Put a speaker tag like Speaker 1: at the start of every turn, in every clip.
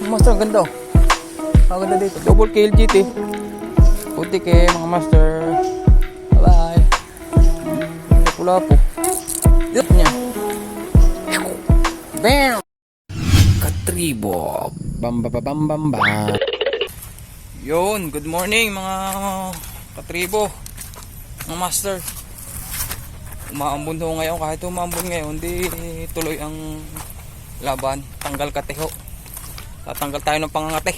Speaker 1: Master, ang ganda oh. Ang ganda dito. Double kill GT. Putik eh mga master. Bye. Pula po. Dito niya. Bam! Katribo. Bam bam bam bam bam. Yun, good morning mga katribo. Mga master. Umaambon ho ngayon. Kahit umaambon ngayon, di tuloy ang laban. Tanggal kateho. Tatanggal tayo ng pangangate.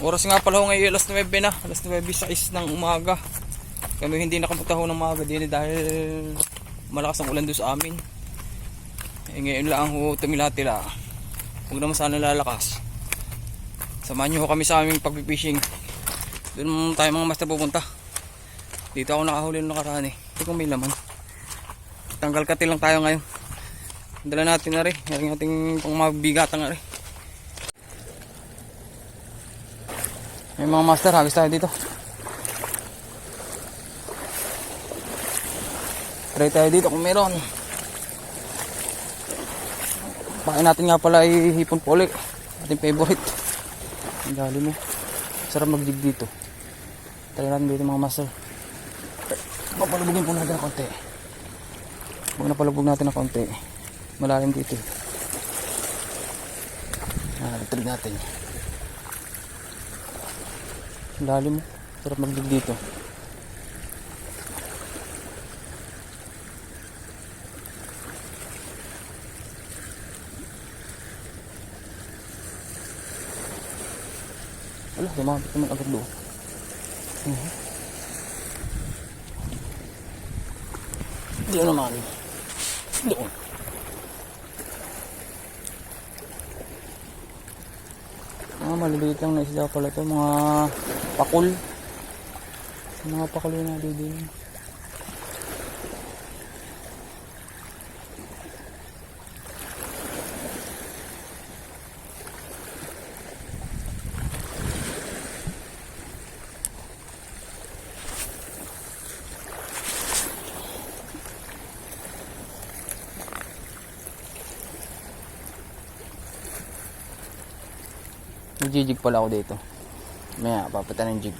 Speaker 1: Oras nga pala ho ngayon, alas 9 na. Alas 9:06 ng umaga. Kami hindi nakapunta ho ng umaga din dahil malakas ang ulan doon sa amin. Ngayon lang ho tumila-tila. Huwag naman sana lalakas. Samahan nyo ho kami sa aming pag-fishing. Doon tayo mga master pupunta. Dito ako nakahuli ng nakaraan eh. Ito kung may laman. Tanggal kati lang tayo ngayon. Dala natin na rin. Yung ating pang mabigatan na rin. May mga master, hagis tayo dito. Try tayo dito kung meron. Pakain natin nga pala ay hipon poli. Ating favorite. Ang dali mo. Sarap mag-jig dito. Try natin dito mga master. Papalubugin po natin ng konti. Huwag na palubog natin ng konti. Malalim dito. Try natin. Ang lalim mo. Sarap mag-jig dito. Wala, lumapit naman agad doon. Diyan naman. Doon. Mga maliliit lang na isda pala ito. Mga pakul. Mga pakul na din. Nag-jig pala ako dito. Maya, papata ng jig.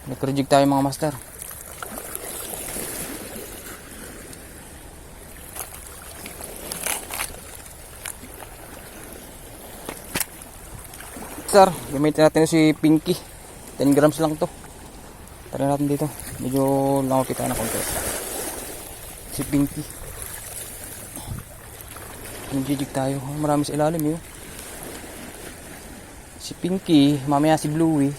Speaker 1: Nag-rejig tayo mga master. Sir, gamitin natin si Pinky. 10 grams lang to. Tara natin dito. Medyo langapit tayo na konti. Si Pinky. Nag-jig tayo. Marami sa ilalim yun. Si Pinky. Mamaya si Bluey.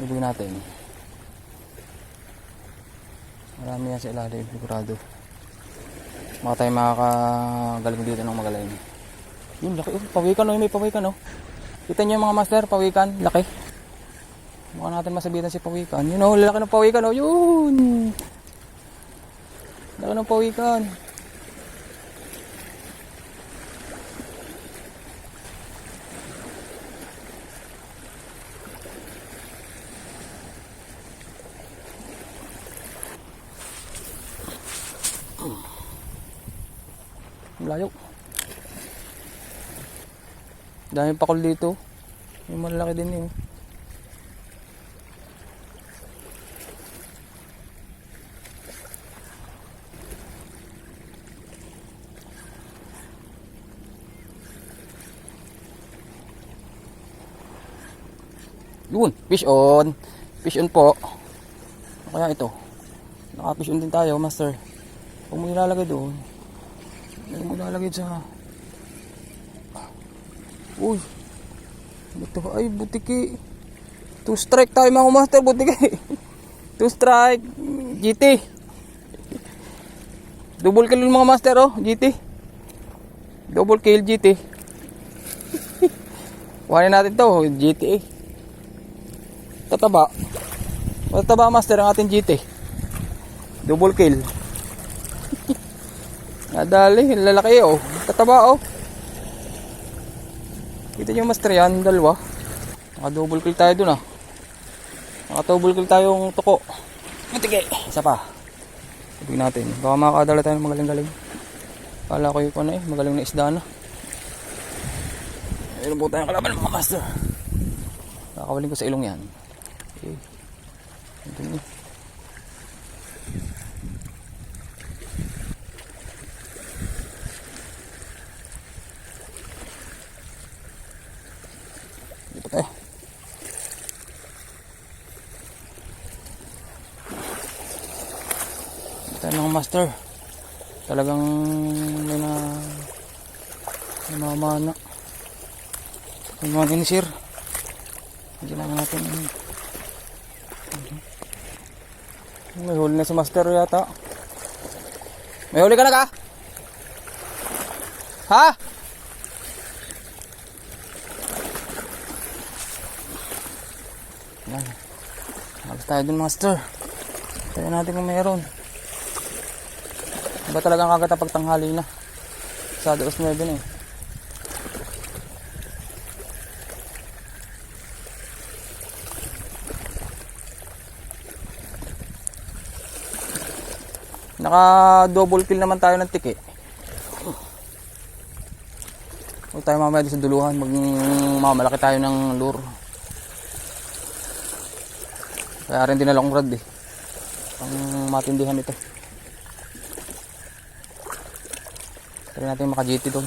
Speaker 1: Ibig natin. Marami yan sa ilalim. Sigurado. Baka tayo makakagaling dito ng magaling. Yun, laki. Pawikan o. May pawikan o. Kita nyo yung mga master, pawikan, laki. Mukha natin masabitan si pawikan. Yun o, laki ng pawikan o. Yun! Laki ng pawikan. Layo. Dami pakol dito. Yung malaki din yun. Yun, fish on. Fish on po. Kaya ito. Naka-fish on din tayo, master. Huwag mo ilalagay doon. Huwag mo ilalagay sa... Uy, ito ay butiki. 2 strike tayo mga master, butiki. 2 strike GT. Double kill mga master oh, GT. Double kill GT. Kuhanin natin to, GT. Tataba. Tataba master ang ating GT. Double kill. Nadali, lalaki oh. Tataba oh. Kita nyo master yan, dalawa. Naka-double kill tayo dun ah. Naka-double kill tayong tuko. Matige. Isa pa. Sabihin natin. Baka makakadala tayo ng magaling-galing. Kala ko yung ano magaling na isda na. Mayroon po tayong kalaban mga master. Nakakawaling ko sa ilong yan. Okay. Ito nyo. Dito tayo. Ito mga master. Talagang may namamana. May mga inisir. Hindi lang natin. May huli na si master yata. May huli ka na ka? Ha? Yan. Alas tayo dun master. Tayo natin kung mayroon. Iba talagang kagata pag tanghali na. Sa 9 na eh. Naka double kill naman tayo ng tiki. Huwag tayo mamaya sa duluhan. Mamalaki tayo ng lure. Kaya rin dinala kong rod eh. Ang matindihan ito. Try natin maka GT doon.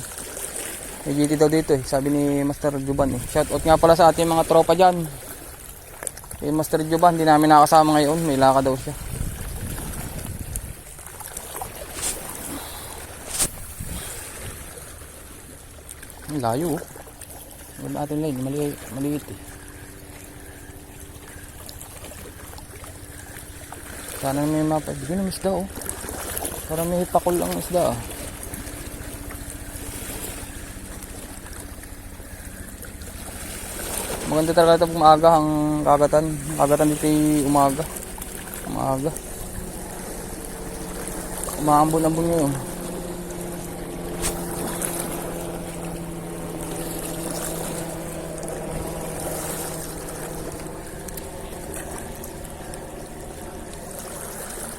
Speaker 1: May GT daw dito eh. Sabi ni Master Juban eh. Shoutout nga pala sa ating mga tropa dyan. Kay Master Juban. Hindi namin nakasama ngayon. May laka daw siya. Ang layo oh. Huwag natin line. Maliit eh. Sana may mapa. Bigyan ng isda oh. Parang may hipakol ang isda ah. Maganda talaga ito umaga ang kagatan. Kagatan dito yung umaga. Umaga. Umaambon-ambon ngayon.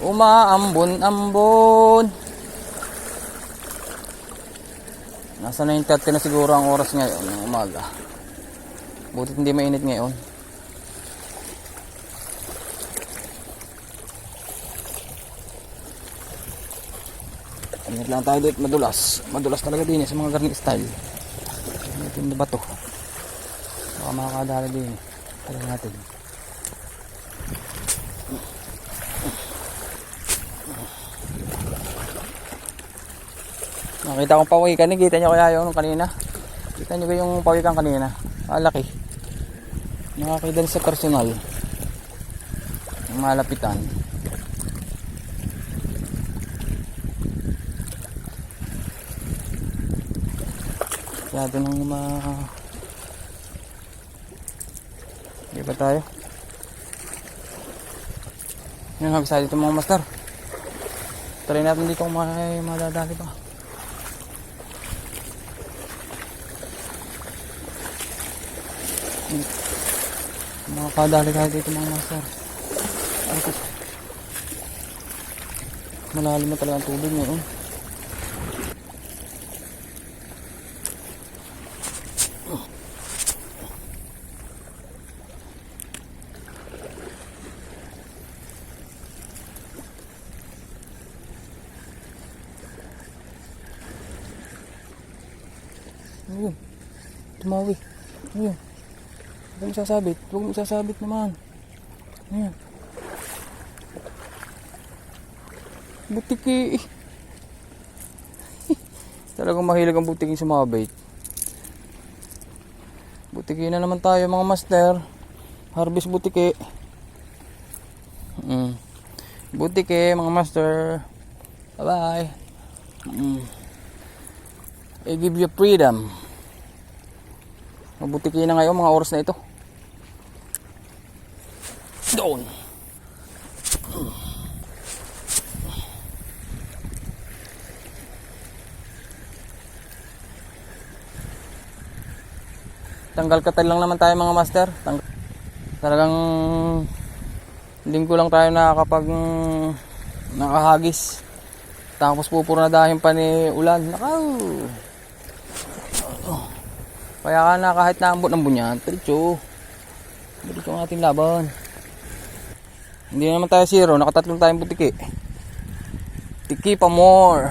Speaker 1: Umaambon-ambon. Nasa 9:30 na siguro ang oras ngayon ng umaga. Butit hindi mainit ngayon. Ingat lang tayo dito, madulas. Madulas talaga din sa mga garlic style. Ito yung bato. Baka makakadala din. Tala natin. Nakita kong pawikan. Kita nyo kaya yung kanina? Kita nyo ba yung pawikan kanina? Malaki. Nakakita sa personal. Yung malapitan. Kaya doon ang Hindi ba tayo? Yan, nabisa dito mga master. Try natin dito kung may madadali pa. Makakadali tayo dito mga master. Malalim na talaga ang tubig ngayon. Ayun, tumawi. Ayun. Huwag mo sasabit. Huwag mo sasabit naman. Ayan. Butiki. Talagang mahilig ang butiki sumabit. Butiki na naman tayo mga master. Harvest butiki. Butiki mga master. Bye bye. I give you freedom. Mabutiki na ngayon mga oras na ito. Doon. Tanggal katal lang naman tayo mga master. Talagang linggo lang tayo nakakapag nakahagis. Tapos pupurnadahin pa ni ulan. Nakaw. Kaya ka na kahit naambot ng bunyan, diretso ang ating laban. Hindi naman tayo zero, nakatatlong tayong butiki. Tiki pa more.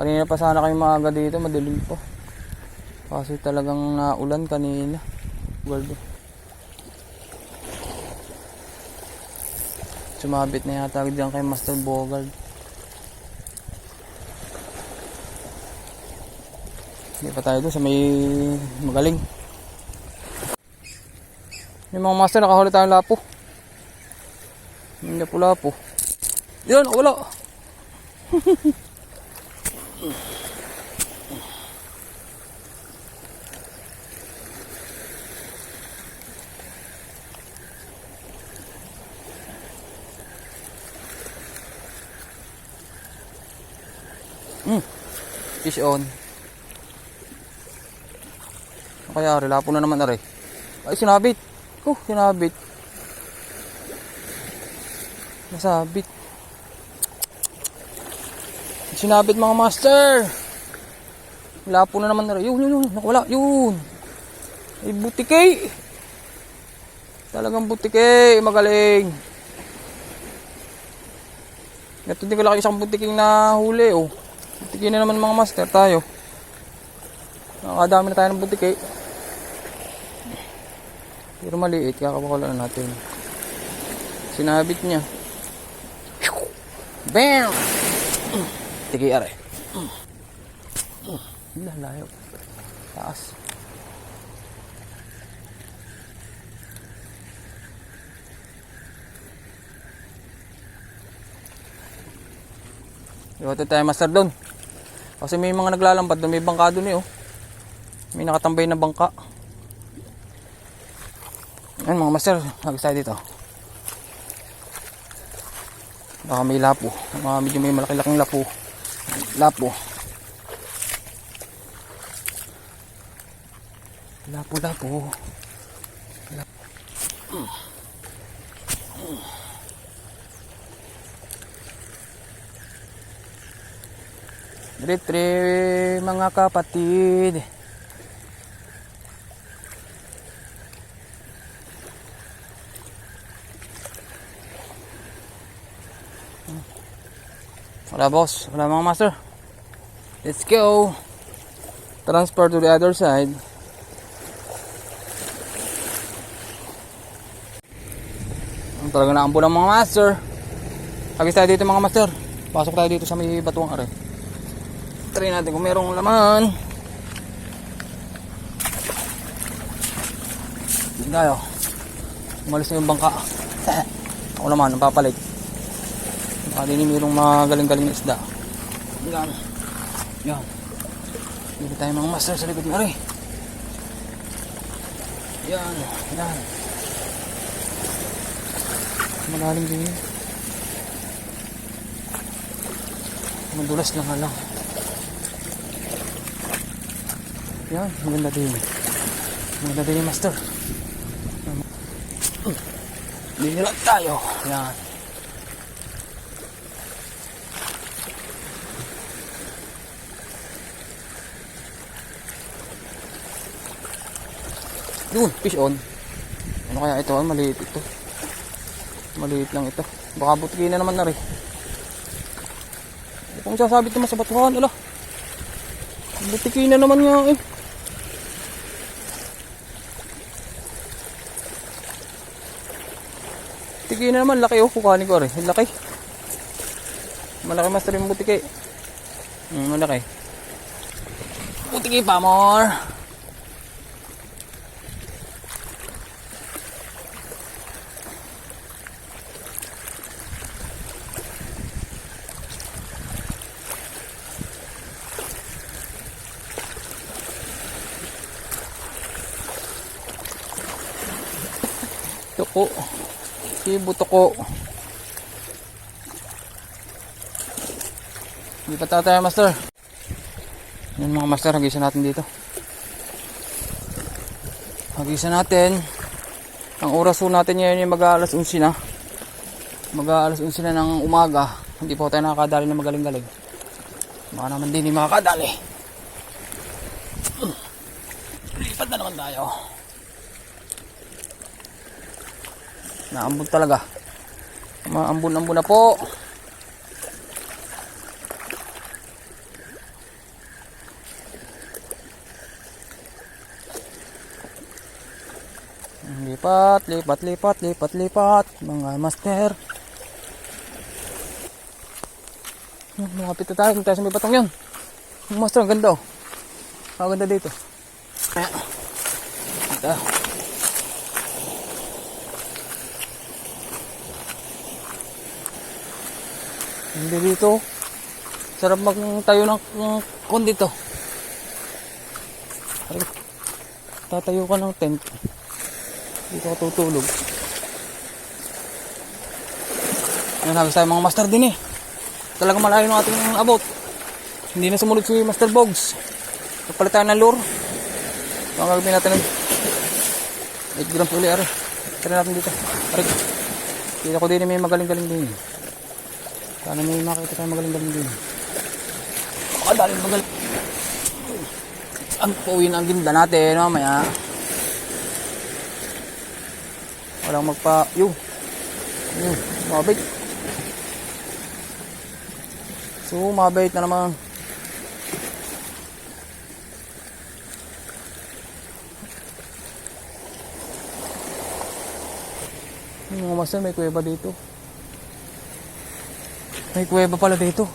Speaker 1: Kanina pa sana kayo maaga dito, madilim pa. Kasi talagang naulan kanina. Guardo. Sumabit na yata dyan kay Master Bogard. Hindi pa tayo doon sa may magaling. Yung mga master, nakahuli tayong lapo. Yung lapo-lapo. Yun, wala. Fish on. Kaya lapo na naman are. Ay sinabit. Sinabit. Nasabit. Sinabit mga master. Lapo na naman are. Yun. Nakawala. Yun. Ay butike. Talagang butike. Magaling. Ito din kalaki isang butiking na huli. Butike na naman mga master tayo. Nakakadami na tayo ng butike. Pero maliit, kakapakulaan natin. Sinabit niya. Bam! Tiki are. Layo. Taas. Iwate tayo master doon. Kasi may mga naglalambat doon, may bangka doon may nakatambay na bangka. Ayun mga master, hagis tayo dito. Baka may lapo. Medyo may malaki-laking lapo. Lapo. Tre mga kapatid. Wala boss, wala mga master. Let's go. Transfer to the other side. Talaga naambo ng mga master. Hagis tayo dito mga master. Pasok tayo dito sa may batuang are. Try natin kung merong laman. Hindi tayo. Umalis na yung bangka. Ako naman, napapalit. Baka din mayroong magaling-galing na isda. Yan. Dito tayo mga master sa likod na rin. Yan. Malalim din yun. Madulas na nga lang. Yan, maganda din. Maganda din yung master. Linilat tayo. Yan. Yun, fish on. Ano kaya ito? Maliit ito. Maliit lang ito. Baka butiki na naman na rin. Kung sasabit naman sa batuhan, ala. Butiki na naman nga Butiki na naman, laki kukanin ko rin. Laki. Malaki master yung butiki. Malaki. Butiki pa more. Tuko. Si butuko. Lipat tayo master. Yan mga master, hagisan natin dito. Hagisan natin. Ang oras po natin ngayon ay mag-aalas 11 na. Mag-aalas 11 na ng umaga. Hindi po tayo nakakadali na magaling-galing. Baka naman din makakadali. Lipat na naman tayo. Naambon talaga. Maambon-ambon na po. Lipat, lipat, lipat, lipat, lipat. Mga master. Lumapit na tayo. Kung tayo sa may batong yun. Master, ang ganda oh. Ang ganda dito. Ito. Hindi dito. Sarap magtayo ng kon dito. Tatayo ka ng tent. Dito ka tutulog. Yan, habis tayo mga master din eh. Talagang malayo ng ating abot. Hindi na sumunod si Master Bogs. Kapalit tayo ng lure. Ang gagawin natin ng 8 grams uli. Ari. Tara natin dito. Ari. Kita ko din may magaling-galing din. Sana may makita tayo magaling-galing din. Makadaling magaling. Ang pauwin ang ginda natin mamaya. Walang magpa... Yung mabait. So, mabait na naman. Mga master, may kuweba dito. May kuweba pala dito.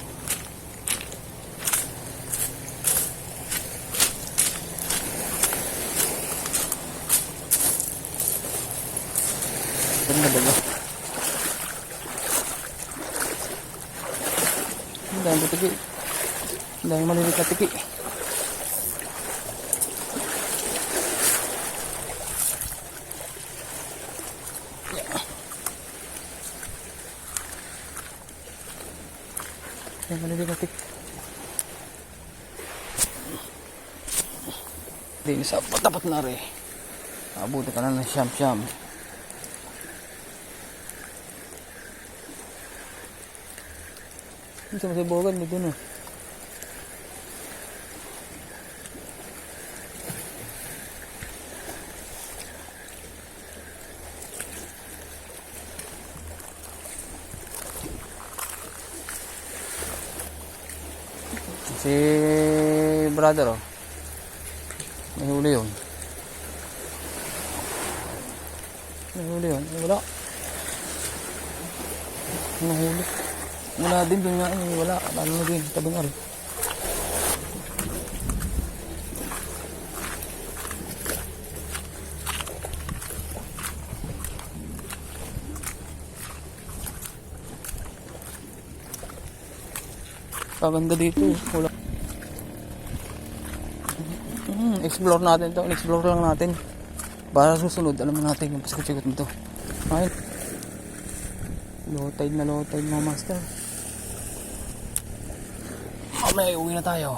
Speaker 1: Ganda ba? Ang dami tiki. Ang dami malilit na tiki. Ang malilit na tiki. Hindi sa patapat na rin. Abuti ka na ng siyam-siyam. Hindi sa masibogan mo dun oh. Si brother oh. May huli yun. May huli yun. Wala. May huli. Wala din doon nga eh. Wala. Lalo na din. Tabing ari. Kaganda dito. Wala. Explore natin to. Explore lang natin. Para susunod. Alam natin yung pasikot-sikot nito. Ayun. Low tide na low tide mga master. Mamaya uwi na tayo.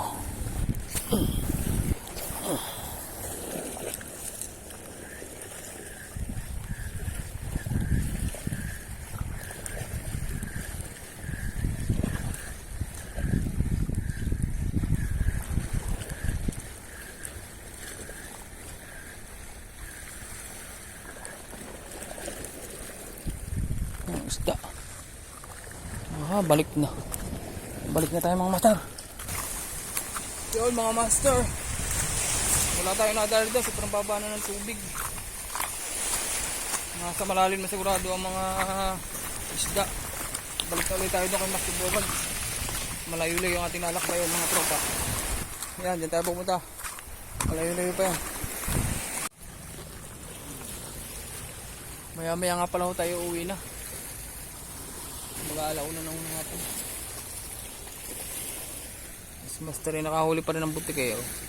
Speaker 1: Isda. Balik na. Balik na tayo mga master. Yun mga master. Wala tayo nadali doon. Sobrang baba na ng tubig. Nasa malalim na sigurado ang mga isda. Balik na ulit tayo doon kay Master Bogag. Malayo-layo yung ating nalakbayan mga tropa. Yan, dyan tayo pumunta. Malayo-layo pa yan. Maya-maya nga pala tayo uwi na. Mag-aalauna na unang hapon. Mas master rin nakahuli pa rin ng butik eh. Oh.